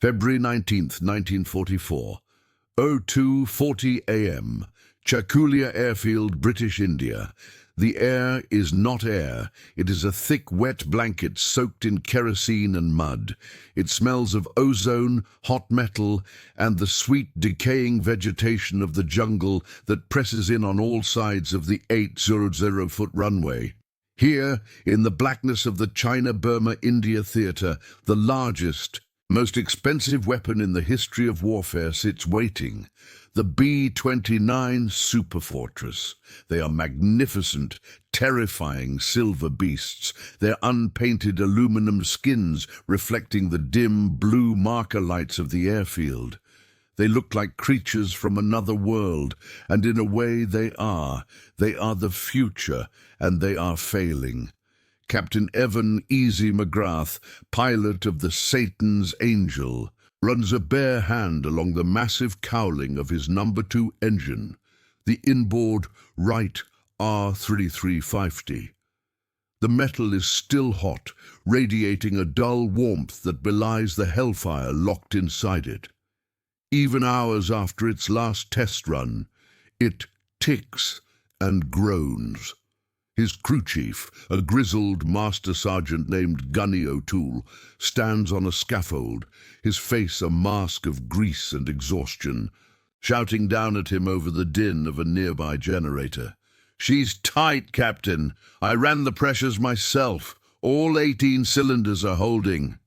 February 19th, 1944, 02:40 a.m., Chakulia Airfield, British India. The air is not air. It is a thick, wet blanket soaked in kerosene and mud. It smells of ozone, hot metal, and the sweet, decaying vegetation of the jungle that presses in on all sides of the 800-foot runway. Here, in the blackness of the China-Burma-India theatre, the largest, most expensive weapon in the history of warfare sits waiting, the B-29 Superfortress. They are magnificent, terrifying silver beasts, their unpainted aluminum skins reflecting the dim blue marker lights of the airfield. They look like creatures from another world, and in a way they are. They are the future, and they are failing. Captain Evan Easy McGrath, pilot of the Satan's Angel, runs a bare hand along the massive cowling of his number 2 engine, the inboard Wright R3350. The metal is still hot, radiating a dull warmth that belies the hellfire locked inside it. Even hours after its last test run, it ticks and groans. His crew chief, a grizzled master sergeant named Gunny O'Toole, stands on a scaffold, his face a mask of grease and exhaustion, shouting down at him over the din of a nearby generator. "She's tight, Captain. I ran the pressures myself. All 18 cylinders are holding."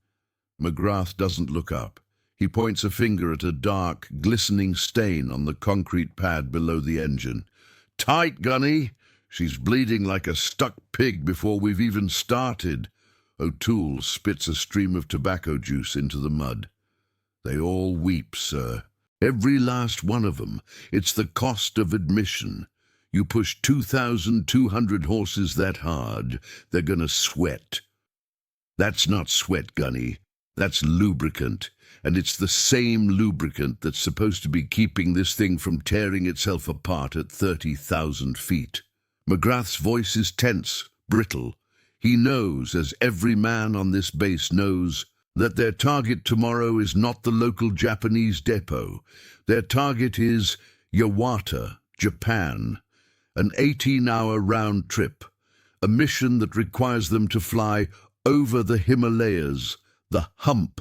McGrath doesn't look up. He points a finger at a dark, glistening stain on the concrete pad below the engine. "Tight, Gunny. She's bleeding like a stuck pig before we've even started." O'Toole spits a stream of tobacco juice into the mud. "They all weep, sir. Every last one of them. It's the cost of admission. You push 2,200 horses that hard, they're gonna sweat. That's not sweat, Gunny. That's lubricant. And it's the same lubricant that's supposed to be keeping this thing from tearing itself apart at 30,000 feet. McGrath's voice is tense, brittle. He knows, as every man on this base knows, that their target tomorrow is not the local Japanese depot. Their target is Yawata, Japan, an 18-hour round trip, a mission that requires them to fly over the Himalayas, the hump,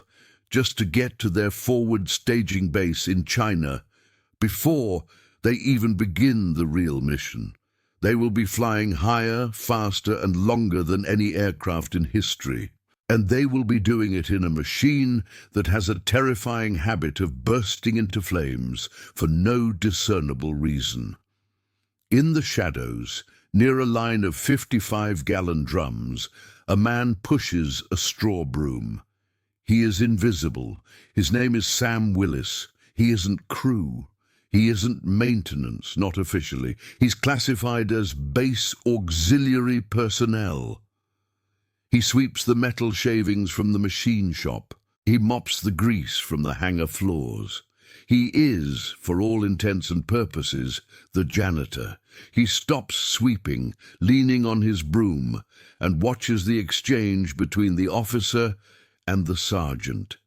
just to get to their forward staging base in China, before they even begin the real mission. They will be flying higher, faster, and longer than any aircraft in history. And they will be doing it in a machine that has a terrifying habit of bursting into flames for no discernible reason. In the shadows, near a line of 55-gallon drums, a man pushes a straw broom. He is invisible. His name is Sam Willis. He isn't crew. He isn't maintenance, not officially. He's classified as base auxiliary personnel. He sweeps the metal shavings from the machine shop. He mops the grease from the hangar floors. He is, for all intents and purposes, the janitor. He stops sweeping, leaning on his broom, and watches the exchange between the officer and the sergeant.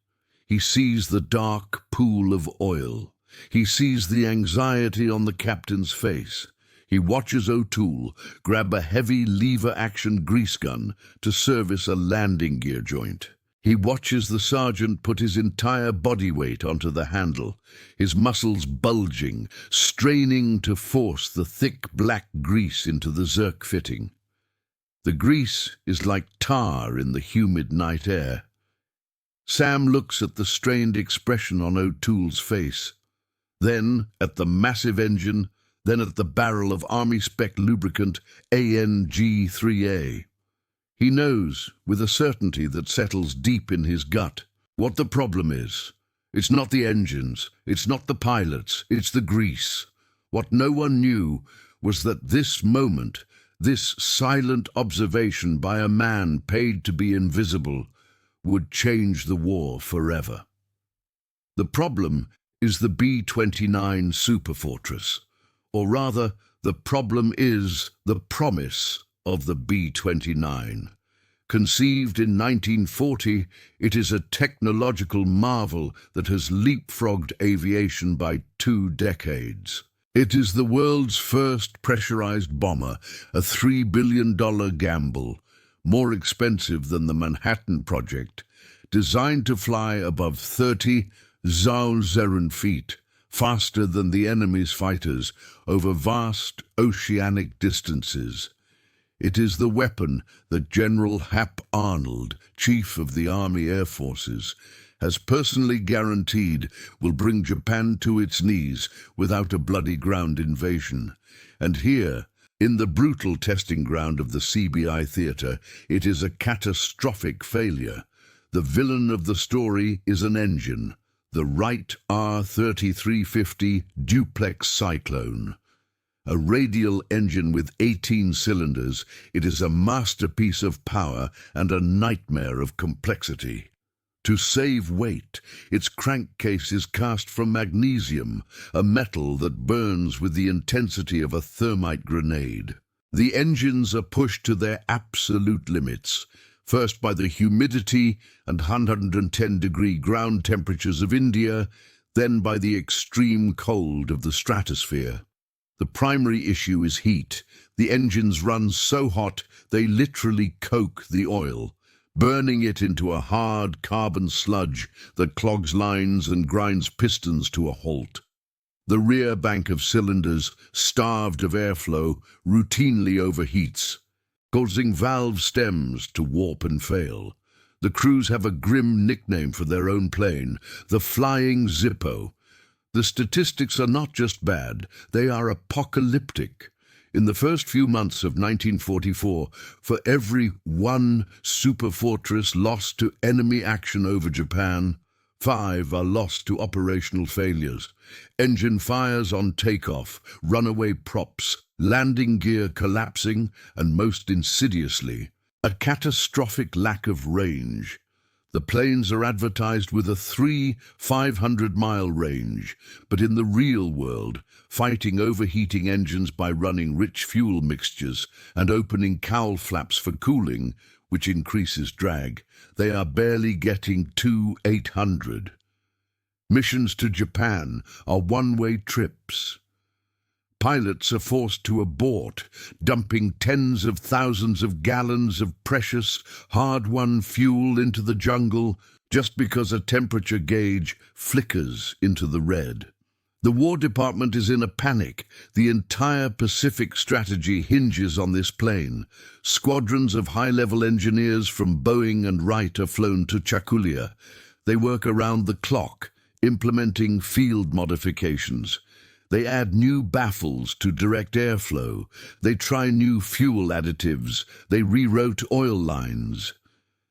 He sees the dark pool of oil. He sees the anxiety on the captain's face. He watches O'Toole grab a heavy lever-action grease gun to service a landing gear joint. He watches the sergeant put his entire body weight onto the handle, his muscles bulging, straining to force the thick black grease into the Zerk fitting. The grease is like tar in the humid night air. Sam looks at the strained expression on O'Toole's face, then at the massive engine, then at the barrel of Army-spec lubricant ANG-3A. He knows, with a certainty that settles deep in his gut, what the problem is. It's not the engines, it's not the pilots, it's the grease. What no one knew was that this moment, this silent observation by a man paid to be invisible, would change the war forever. The problem is the B-29 Superfortress, or rather, the problem is the promise of the B-29. Conceived in 1940, it is a technological marvel that has leapfrogged aviation by 2 decades. It is the world's first pressurized bomber, a $3 billion gamble, more expensive than the Manhattan Project, designed to fly above 30,000 feet, faster than the enemy's fighters, over vast oceanic distances. It is the weapon that General Hap Arnold, Chief of the Army Air Forces, has personally guaranteed will bring Japan to its knees without a bloody ground invasion. And here, in the brutal testing ground of the CBI theater, it is a catastrophic failure. The villain of the story is an engine, the Wright R3350 Duplex Cyclone. A radial engine with 18 cylinders, it is a masterpiece of power and a nightmare of complexity. To save weight, its crankcase is cast from magnesium, a metal that burns with the intensity of a thermite grenade. The engines are pushed to their absolute limits, first by the humidity and 110-degree ground temperatures of India, then by the extreme cold of the stratosphere. The primary issue is heat. The engines run so hot they literally coke the oil, burning it into a hard carbon sludge that clogs lines and grinds pistons to a halt. The rear bank of cylinders, starved of airflow, routinely overheats, causing valve stems to warp and fail. The crews have a grim nickname for their own plane, the Flying Zippo. The statistics are not just bad, they are apocalyptic. In the first few months of 1944, for every one superfortress lost to enemy action over Japan, 5 are lost to operational failures. Engine fires on takeoff, runaway props, landing gear collapsing, and most insidiously, a catastrophic lack of range. The planes are advertised with a 500-mile range, but in the real world, fighting overheating engines by running rich fuel mixtures and opening cowl flaps for cooling, which increases drag, they are barely getting to 800. Missions to Japan are one-way trips. Pilots are forced to abort, dumping tens of thousands of gallons of precious, hard-won fuel into the jungle just because a temperature gauge flickers into the red. The War Department is in a panic. The entire Pacific strategy hinges on this plane. Squadrons of high-level engineers from Boeing and Wright are flown to Chakulia. They work around the clock, implementing field modifications. They add new baffles to direct airflow. They try new fuel additives. They rewrote oil lines.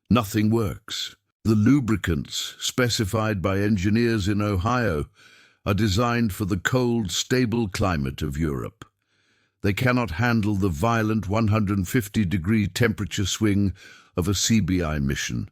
Nothing works. The lubricants, specified by engineers in Ohio, are designed for the cold, stable climate of Europe. They cannot handle the violent 150-degree temperature swing of a CBI mission.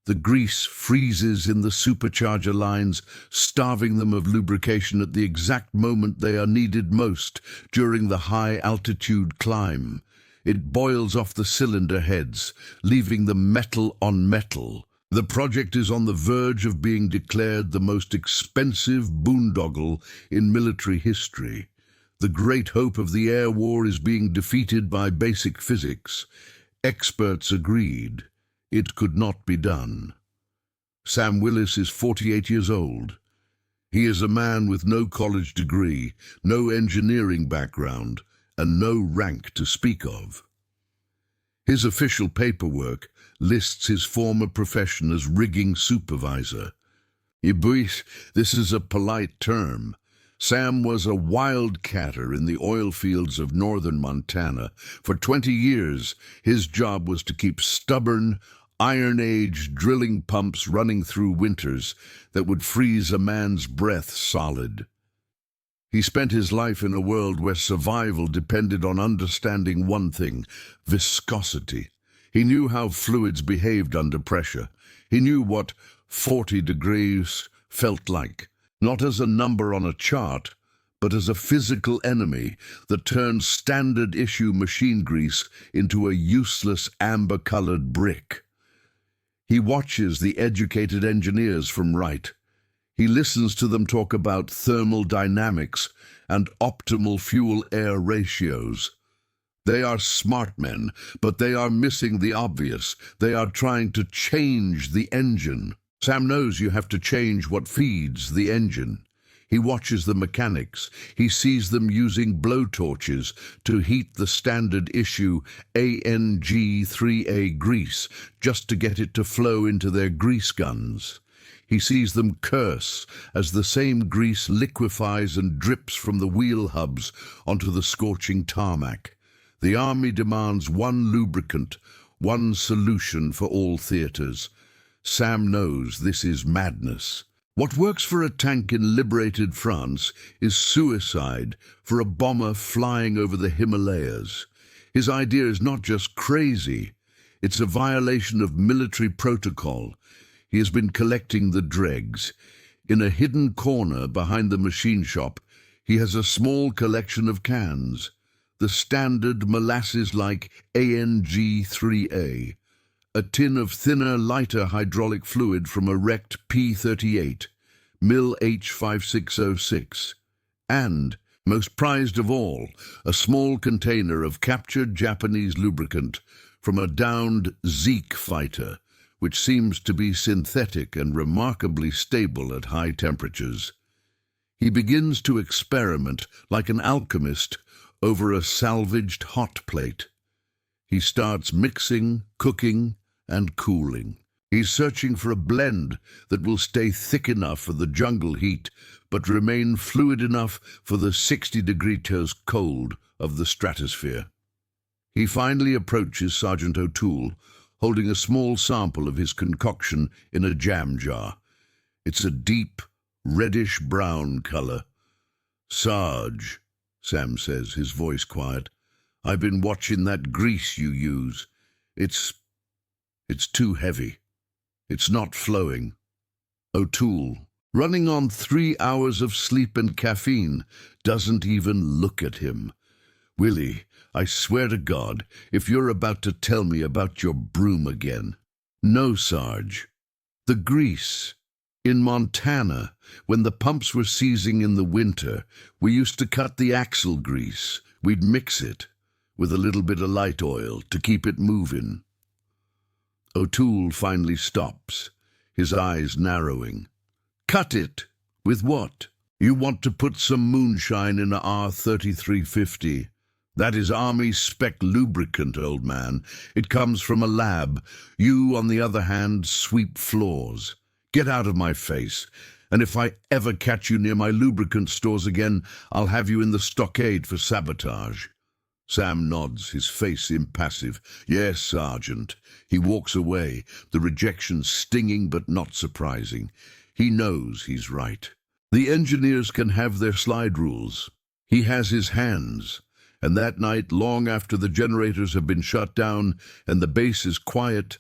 The grease freezes in the supercharger lines, starving them of lubrication at the exact moment they are needed most during the high-altitude climb. It boils off the cylinder heads, leaving them metal on metal. The project is on the verge of being declared the most expensive boondoggle in military history. The great hope of the air war is being defeated by basic physics. Experts agreed. It could not be done. Sam Willis is 48 years old. He is a man with no college degree, no engineering background, and no rank to speak of. His official paperwork lists his former profession as rigging supervisor. This is a polite term. Sam was a wildcatter in the oil fields of northern Montana. For 20 years, his job was to keep stubborn, Iron Age drilling pumps running through winters that would freeze a man's breath solid. He spent his life in a world where survival depended on understanding one thing: viscosity. He knew how fluids behaved under pressure. He knew what 40 degrees felt like, not as a number on a chart, but as a physical enemy that turns standard issue machine grease into a useless amber-colored brick. He watches the educated engineers from right. He listens to them talk about thermal dynamics and optimal fuel-air ratios. They are smart men, but they are missing the obvious. They are trying to change the engine. Sam knows you have to change what feeds the engine. He watches the mechanics. He sees them using blowtorches to heat the standard issue ANG3A grease just to get it to flow into their grease guns. He sees them curse as the same grease liquefies and drips from the wheel hubs onto the scorching tarmac. The army demands one lubricant, one solution for all theaters. Sam knows this is madness. What works for a tank in liberated France is suicide for a bomber flying over the Himalayas. His idea is not just crazy, it's a violation of military protocol. He has been collecting the dregs. In a hidden corner behind the machine shop, he has a small collection of cans. The standard molasses-like ANG3A, a tin of thinner, lighter hydraulic fluid from a wrecked P-38, Mil H5606, and, most prized of all, a small container of captured Japanese lubricant from a downed Zeke fighter, which seems to be synthetic and remarkably stable at high temperatures. He begins to experiment like an alchemist over a salvaged hot plate. He starts mixing, cooking, and cooling. He's searching for a blend that will stay thick enough for the jungle heat, but remain fluid enough for the 60-degree cold of the stratosphere. He finally approaches Sergeant O'Toole, holding a small sample of his concoction in a jam jar. It's a deep, reddish-brown color. "Sarge," Sam says, his voice quiet, "I've been watching that grease you use. It's too heavy. It's not flowing." O'Toole, running on 3 hours of sleep and caffeine, doesn't even look at him. "Willie, I swear to God, if you're about to tell me about your broom again." "No, Sarge. The grease. In Montana, when the pumps were seizing in the winter, we used to cut the axle grease. We'd mix it with a little bit of light oil to keep it moving." O'Toole finally stops, his eyes narrowing. "Cut it? With what? You want to put some moonshine in a R3350. That is Army spec lubricant, old man. It comes from a lab. You, on the other hand, sweep floors. Get out of my face, and if I ever catch you near my lubricant stores again, I'll have you in the stockade for sabotage." Sam nods, his face impassive. "Yes, Sergeant." He walks away, the rejection stinging but not surprising. He knows he's right. The engineers can have their slide rules. He has his hands. And that night, long after the generators have been shut down and the base is quiet,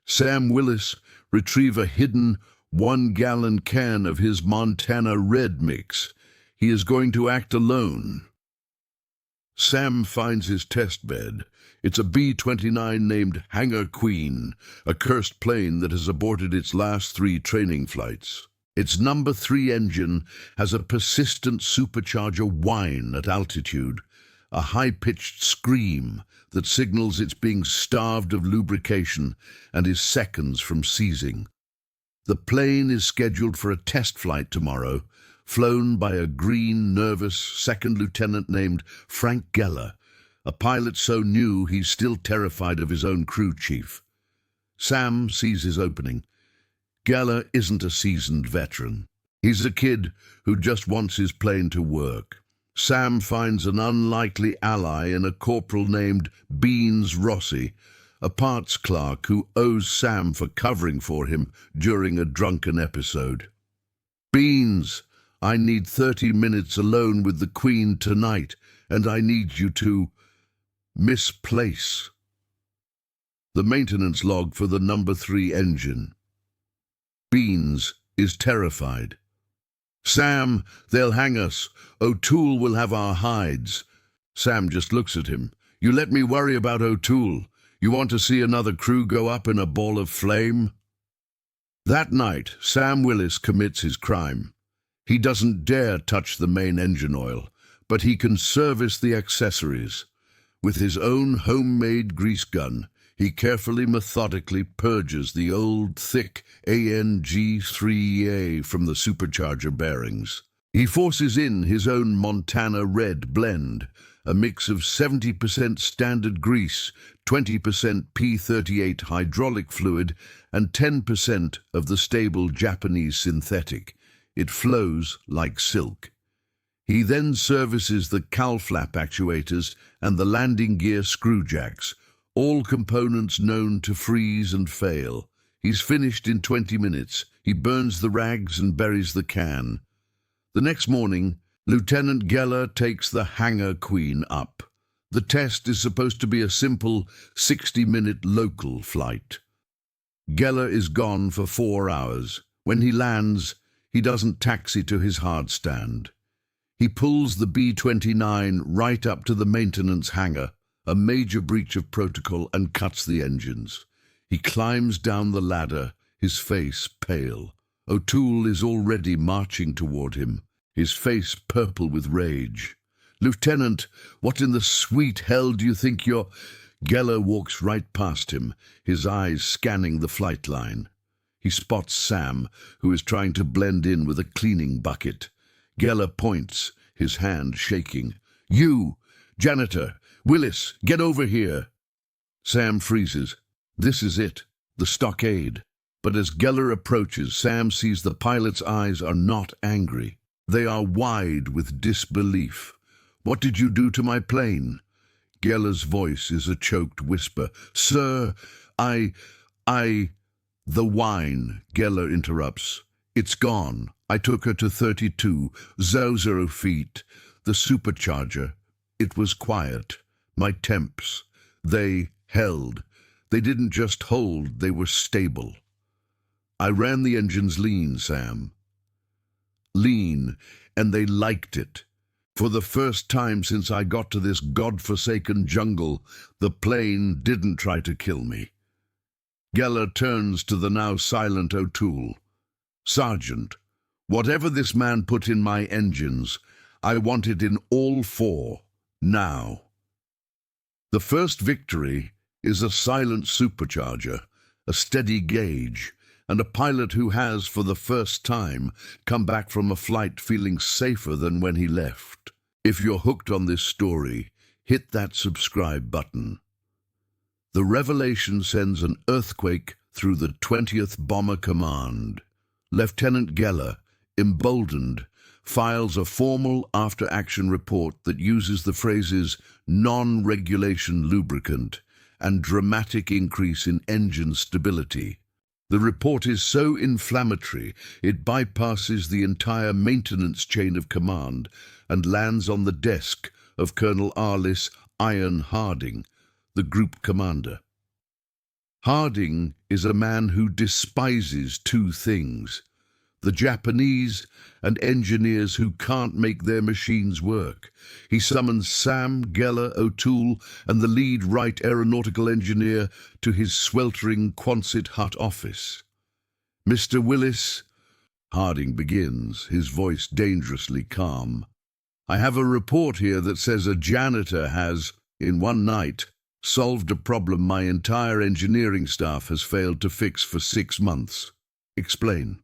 Sam Willis retrieve a hidden 1-gallon can of his Montana Red mix. He is going to act alone. Sam finds his test bed. It's a B-29 named Hangar Queen, a cursed plane that has aborted its last 3 training flights. Its number 3 engine has a persistent supercharger whine at altitude, a high-pitched scream that signals it's being starved of lubrication and is seconds from seizing. The plane is scheduled for a test flight tomorrow, flown by a green, nervous second lieutenant named Frank Geller, a pilot so new he's still terrified of his own crew chief. Sam sees his opening. Geller isn't a seasoned veteran. He's a kid who just wants his plane to work. Sam finds an unlikely ally in a corporal named Beans Rossi, a parts clerk who owes Sam for covering for him during a drunken episode. "Beans, I need 30 minutes alone with the Queen tonight, and I need you to misplace the maintenance log for the number 3 engine." Beans is terrified. "Sam, they'll hang us. O'Toole will have our hides." Sam just looks at him. "You let me worry about O'Toole. You want to see another crew go up in a ball of flame?" That night, Sam Willis commits his crime. He doesn't dare touch the main engine oil, but he can service the accessories. With his own homemade grease gun, he carefully, methodically purges the old, thick ANG3A from the supercharger bearings. He forces in his own Montana Red blend, a mix of 70% standard grease, 20% P38 hydraulic fluid, and 10% of the stable Japanese synthetic. It flows like silk. He then services the cowl flap actuators and the landing gear screw jacks, all components known to freeze and fail. He's finished in 20 minutes. He burns the rags and buries the can. The next morning, Lieutenant Geller takes the Hangar Queen up. The test is supposed to be a simple 60-minute local flight. Geller is gone for 4 hours. When he lands, he doesn't taxi to his hardstand. He pulls the B-29 right up to the maintenance hangar, a major breach of protocol, and cuts the engines. He climbs down the ladder, his face pale. O'Toole is already marching toward him, his face purple with rage. "Lieutenant, what in the sweet hell do you think you're—" Geller walks right past him, his eyes scanning the flight line. He spots Sam, who is trying to blend in with a cleaning bucket. Geller points, his hand shaking. "You! Janitor! Willis, get over here!" Sam freezes. This is it, the stockade. But as Geller approaches, Sam sees the pilot's eyes are not angry. They are wide with disbelief. "What did you do to my plane?" Geller's voice is a choked whisper. "Sir, I... The wine," Geller interrupts. "It's gone. I took her to 32,000 feet. The supercharger. It was quiet. My temps. They held. They didn't just hold, they were stable. I ran the engines lean, Sam. Lean, and they liked it. For the first time since I got to this God-forsaken jungle, the plane didn't try to kill me." Geller turns to the now silent O'Toole. "Sergeant, whatever this man put in my engines, I want it in all 4, now." The first victory is a silent supercharger, a steady gauge, and a pilot who has, for the first time, come back from a flight feeling safer than when he left. If you're hooked on this story, hit that subscribe button. The revelation sends an earthquake through the 20th Bomber Command. Lieutenant Geller, emboldened, files a formal after-action report that uses the phrases non-regulation lubricant and dramatic increase in engine stability. The report is so inflammatory it bypasses the entire maintenance chain of command and lands on the desk of Colonel Arliss Iron Harding, the group commander. Harding is a man who despises 2 things: the Japanese and engineers who can't make their machines work. He summons Sam, Geller, O'Toole, and the lead Wright aeronautical engineer to his sweltering Quonset hut office. "Mr. Willis," Harding begins, his voice dangerously calm, "I have a report here that says a janitor has, in one night, solved a problem my entire engineering staff has failed to fix for 6 months. Explain."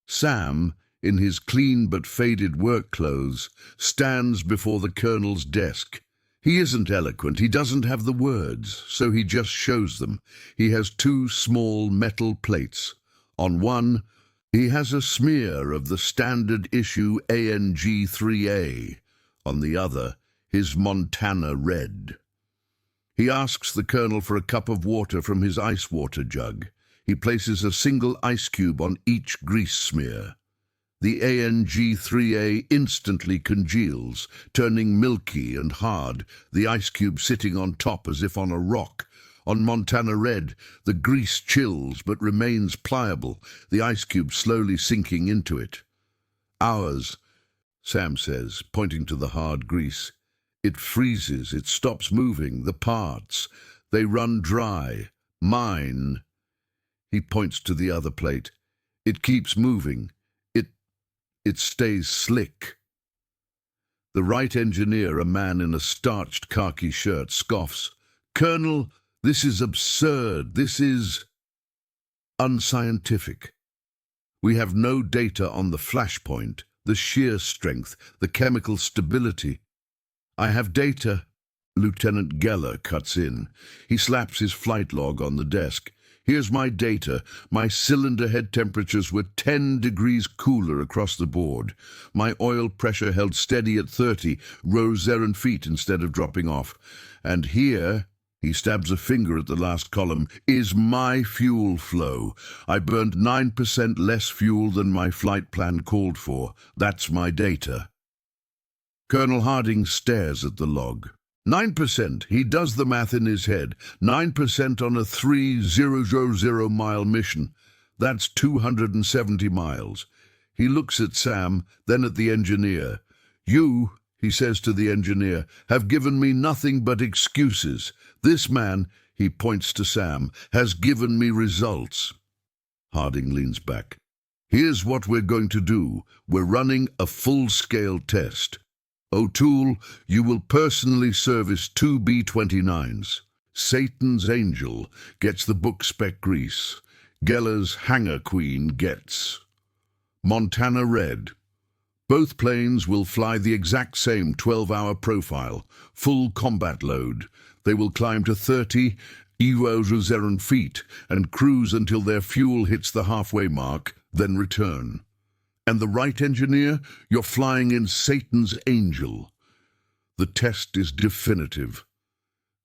Sam, in his clean but faded work clothes, stands before the colonel's desk. He isn't eloquent, he doesn't have the words, so he just shows them. He has 2 small metal plates. On one, he has a smear of the standard issue ANG3A. On the other, his Montana Red. He asks the colonel for a cup of water from his ice water jug. He places a single ice cube on each grease smear. The ANG3A instantly congeals, turning milky and hard, the ice cube sitting on top as if on a rock. On Montana Red, the grease chills but remains pliable, the ice cube slowly sinking into it. Hours, Sam says, pointing to the hard grease. It freezes, it stops moving, the parts, they run dry. Mine. He points to the other plate. It keeps moving. It stays slick. The right engineer, a man in a starched khaki shirt, scoffs. Colonel, this is absurd. This is unscientific. We have no data on the flashpoint, the shear strength, the chemical stability. I have data. Lieutenant Geller cuts in. He slaps his flight log on the desk. Here's my data. My cylinder head temperatures were 10 degrees cooler across the board. My oil pressure held steady at 30, rose 0 feet instead of dropping off. And here, he stabs a finger at the last column, is my fuel flow. I burned 9% less fuel than my flight plan called for. That's my data. Colonel Harding stares at the log. 9%. He does the math in his head. 9% on a 3,000-mile mission. That's 270 miles. He looks at Sam, then at the engineer. You, he says to the engineer, have given me nothing but excuses. This man, he points to Sam, has given me results. Harding leans back. Here's what we're going to do. We're running a full-scale test. O'Toole, you will personally service 2 B-29s. Satan's Angel gets the book spec grease. Geller's Hangar Queen gets Montana Red. Both planes will fly the exact same 12-hour profile, full combat load. They will climb to 30 EUR feet and cruise until their fuel hits the halfway mark, then return. And the right engineer, you're flying in Satan's Angel. The test is definitive.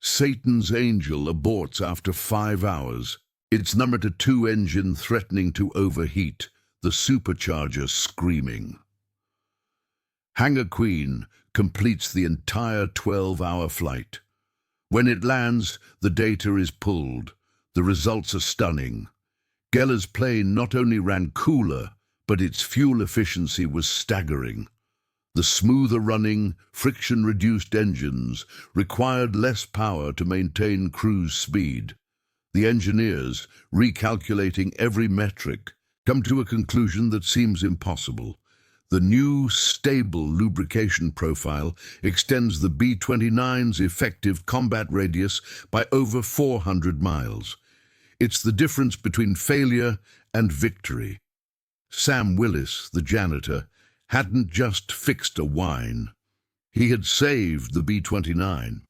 Satan's Angel aborts after 5 hours, its number 2 engine threatening to overheat, the supercharger screaming. Hangar Queen completes the entire 12-hour flight. When it lands, the data is pulled. The results are stunning. Geller's plane not only ran cooler, but its fuel efficiency was staggering. The smoother running, friction-reduced engines required less power to maintain cruise speed. The engineers, recalculating every metric, come to a conclusion that seems impossible. The new, stable lubrication profile extends the B-29's effective combat radius by over 400 miles. It's the difference between failure and victory. Sam Willis, the janitor, hadn't just fixed a whine. He had saved the B-29.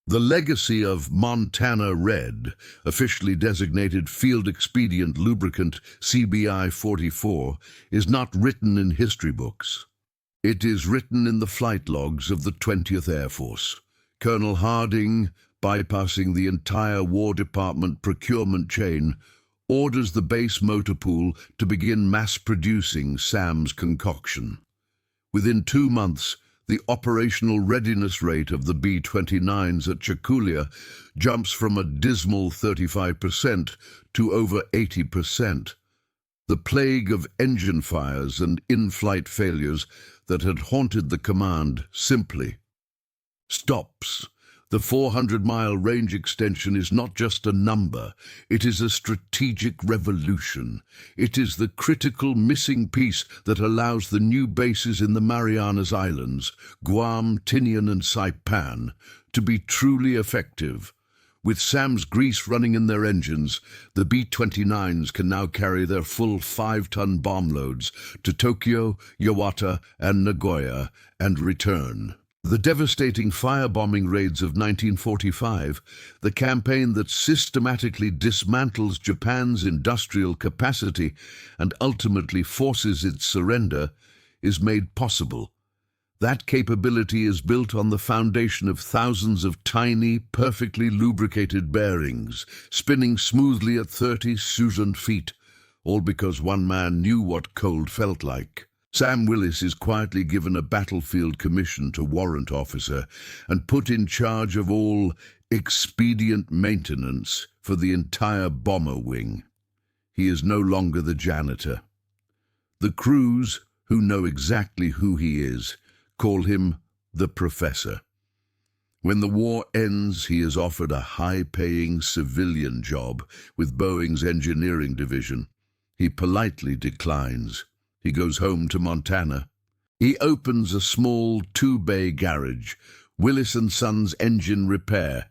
The legacy of Montana Red, officially designated Field Expedient Lubricant CBI-44, is not written in history books. It is written in the flight logs of the 20th Air Force. Colonel Harding, bypassing the entire War Department procurement chain, orders the base motor pool to begin mass-producing Sam's concoction. Within 2 months, the operational readiness rate of the B-29s at Chakulia jumps from a dismal 35% to over 80%. The plague of engine fires and in-flight failures that had haunted the command simply stops. The 400-mile range extension is not just a number, it is a strategic revolution. It is the critical missing piece that allows the new bases in the Marianas Islands, Guam, Tinian and Saipan, to be truly effective. With Sam's grease running in their engines, the B-29s can now carry their full 5-ton bomb loads to Tokyo, Yawata and Nagoya and return. The devastating firebombing raids of 1945, the campaign that systematically dismantles Japan's industrial capacity and ultimately forces its surrender, is made possible. That capability is built on the foundation of thousands of tiny, perfectly lubricated bearings, spinning smoothly at 30,000 feet, all because one man knew what cold felt like. Sam Willis is quietly given a battlefield commission to warrant officer and put in charge of all expedient maintenance for the entire bomber wing. He is no longer the janitor. The crews, who know exactly who he is, call him the Professor. When the war ends, he is offered a high-paying civilian job with Boeing's engineering division. He politely declines. He goes home to Montana. He opens a small two-bay garage, Willis & Sons Engine Repair,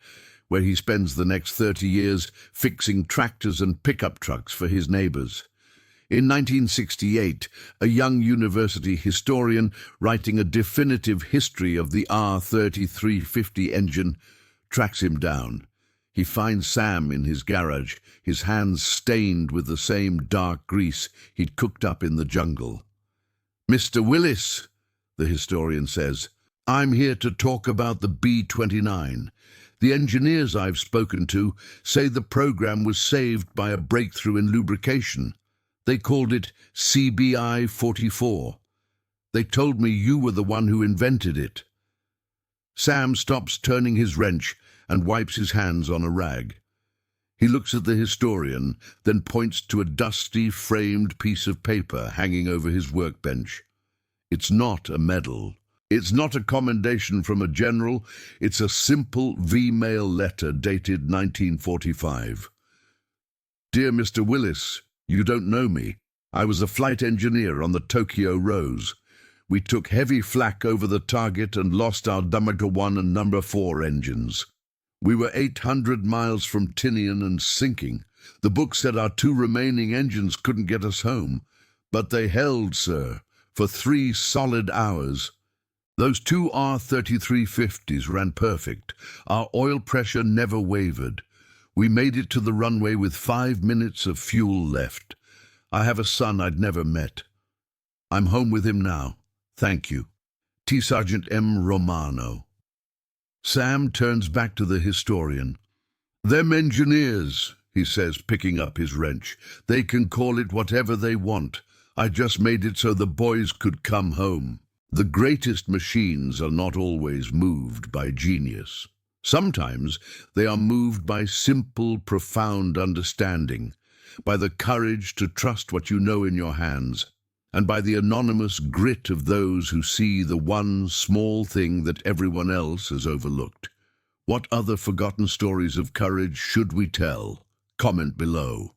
where he spends the next 30 years fixing tractors and pickup trucks for his neighbors. In 1968, a young university historian writing a definitive history of the R3350 engine tracks him down. He finds Sam in his garage, his hands stained with the same dark grease he'd cooked up in the jungle. "Mr. Willis," the historian says, "I'm here to talk about the B-29. The engineers I've spoken to say the program was saved by a breakthrough in lubrication. They called it CBI-44. They told me you were the one who invented it." Sam stops turning his wrench and wipes his hands on a rag. He looks at the historian, then points to a dusty, framed piece of paper hanging over his workbench. It's not a medal. It's not a commendation from a general. It's a simple V-mail letter dated 1945. "Dear Mr. Willis, you don't know me. I was a flight engineer on the Tokyo Rose. We took heavy flak over the target and lost our number 1 and number 4 engines. We were 800 miles from Tinian and sinking. The book said our 2 remaining engines couldn't get us home. But they held, sir, for 3 solid hours. Those 2 R3350s ran perfect. Our oil pressure never wavered. We made it to the runway with 5 minutes of fuel left. I have a son I'd never met. I'm home with him now. Thank you. T. Sergeant M. Romano." Sam turns back to the historian. "Them engineers," he says, picking up his wrench. "They can call it whatever they want. I just made it so the boys could come home. The greatest machines are not always moved by genius. Sometimes they are moved by simple, profound understanding, by the courage to trust what you know in your hands, and by the anonymous grit of those who see the one small thing that everyone else has overlooked. What other forgotten stories of courage should we tell? Comment below.